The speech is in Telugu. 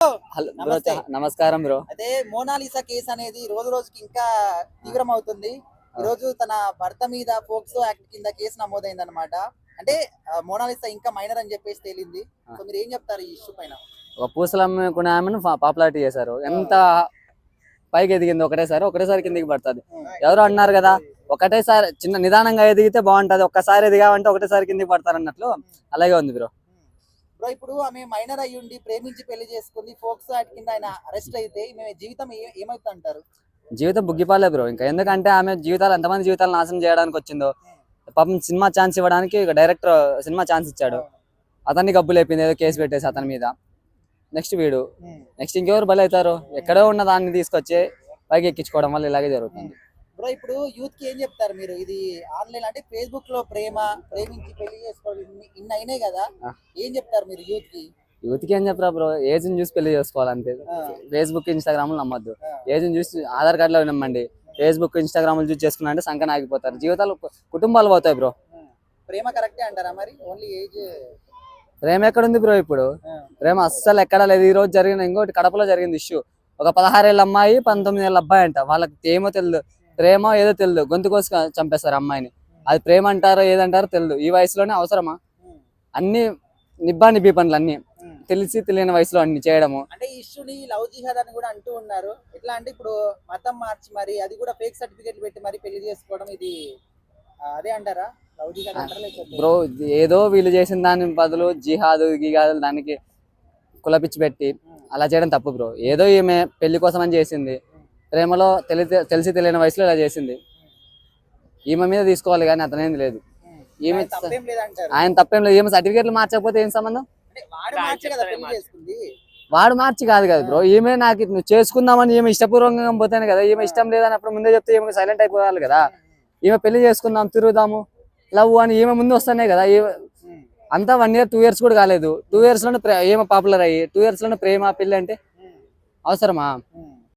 హలో బ్రో, నమస్తే. నమస్కారం బ్రో. అదే మోనాలిసా కేసు అనేది రోజు రోజుకి ఇంకా తీవ్రం అవుతుంది. ఈ రోజు తన భర్త మీద పోక్సో యాక్ట్ కింద కేసు నమోదైంది అనమాట. అంటే మోనాలిసా ఇంకా మైనర్ అని చెప్పేసి తేలింది. సో మీరు ఏం చెప్తారు ఈ ఇష్యూ పైన? ఒక పూసలు అమ్ముకునే ఆమెను పాపులారిటీ చేశారు. ఎంత పైకి ఎదిగింది ఒకటేసారి కిందికి పడుతుంది. ఎవరు అన్నారు కదా, ఒకటేసారి చిన్న నిదానంగా ఎదిగితే బాగుంటది, ఒక్కసారి ఎదిగామంటే ఒకటేసారి కిందికి పడతారు అన్నట్లు అలాగే ఉంది బ్రో. బ్రో ఇప్పుడు ఆమె మైనర్ అయ్యుండి ప్రేమించి పెళ్లి చేసుకుంది, పోక్సో యాక్ట్ కింద ఆయన అరెస్ట్ అయితే ఈమె జీవితం ఏమవుతుంది అంటారు? జీవితం బుగ్గిపాలే బ్రో. ఇంకా ఎందుకంటే ఆమె జీవితాలు ఎంతమంది జీవితాలు నాశనం చేయడానికి వచ్చిందో. పాపం సినిమా ఛాన్స్ ఇవ్వడానికి డైరెక్టర్ సినిమా ఛాన్స్ ఇచ్చాడు, అతన్ని గబ్బు లేపింది ఏదో కేసు పెట్టేసి అతని మీద. నెక్స్ట్ వీడు, నెక్స్ట్ ఇంకెవరు బలవుతారు? ఎక్కడో ఉన్న దాన్ని తీసుకొచ్చి పైకి ఎక్కించుకోవడం వల్ల ఇలాగే జరుగుతుంది. బ్రో ఇప్పుడు యూత్ కి ఏం చెప్తారు మీరు? ఇది ఆన్లైన్ అంటే ఫేస్బుక్ లో ప్రేమించి పెళ్లి చేసుకోవడం ఇన్ని అయినాయి కదా, ఏం చెప్తారు మీరు యూత్ కి? యూత్కి ఏం చెప్పరా బ్రో, ఏజ్ చూసి పెళ్లి చేసుకోవాలంతే. ఫేస్బుక్ ఇన్స్టాగ్రామ్ నమ్మద్దు, ఏజ్ చూసి ఆధార్ కార్డులో నమ్మండి. ఫేస్బుక్ ఇన్స్టాగ్రామ్ చూసి చేసుకున్నా అంటే సంకన ఆగిపోతారు, జీవితాలు కుటుంబాలు పోతాయి బ్రో. ప్రేమ కరెక్టే అంటారా మరి? Only age? ప్రేమ ఎక్కడుంది బ్రో ఇప్పుడు? ప్రేమ అస్సలు ఎక్కడా లేదు. ఈ రోజు జరిగిన ఇంకోటి కడపలో జరిగింది ఇష్యూ. ఒక 16 ఏళ్ళ అమ్మాయి 19 ఏళ్ళ అబ్బాయి అంట. వాళ్ళకి ఏమో తెలియదు, ప్రేమ ఏదో తెలియదు, గొంతు కోసి చంపేస్తారు అమ్మాయిని. అది ప్రేమ అంటారో ఏదంటారో తెలియదు. ఈ వయసులోనే అవసరమా? అన్ని నిబ్బి పనులు అన్ని తెలిసి తెలియని వయసులో అన్ని చేయడము. అంటే ఈ ఇష్యూని లవ్ జిహాద్ అని కూడా అంటూ ఉన్నారు. ఎట్లా అంటే ఇప్పుడు మతం మార్చి మరి అది కూడా ఫేక్ సర్టిఫికేట్ పెట్టి మరి పెళ్లి చేసుకోవడం, ఇది అదే అంటారా? లవ్ జిహాద్ అంటారా బ్రో? ఏదో వీళ్ళు చేసిన దాని బదులు జిహాదు గిహాదు దానికి కులపిచ్చి పెట్టి అలా చేయడం తప్పు బ్రో. ఏదో ఈమె పెళ్లి కోసం అని చేసింది, ప్రేమలో తెలిసి తెలియని వయసులో ఇలా చేసింది. ఈమె మీద తీసుకోవాలి కానీ అతనేది లేదు. ఈమె ఆయన తప్పేం లేదు. ఈమె సర్టిఫికేట్లు మార్చకపోతే ఏం సంబంధం? వాడు మార్చి కాదు కదా బ్రో. ఈమె నాకు నువ్వు చేసుకుందామని ఈమె ఇష్టపూర్వకంగా పోతేనే కదా. ఈమె ఇష్టం లేదన్నప్పుడు ముందే చెప్తే ఈమె సైలెంట్ అయిపోవాలి కదా. ఈమె పెళ్లి చేసుకుందాం, తిరుగుదాము, లవ్ అని ఈమె ముందు వస్తానే కదా. అంతా 1 year 2 years కూడా కాలేదు. 2 years లోనే ఈమె పాపులర్ అయ్యి 2 years లోనే ప్రేమ పెళ్లి అంటే అవసరమా?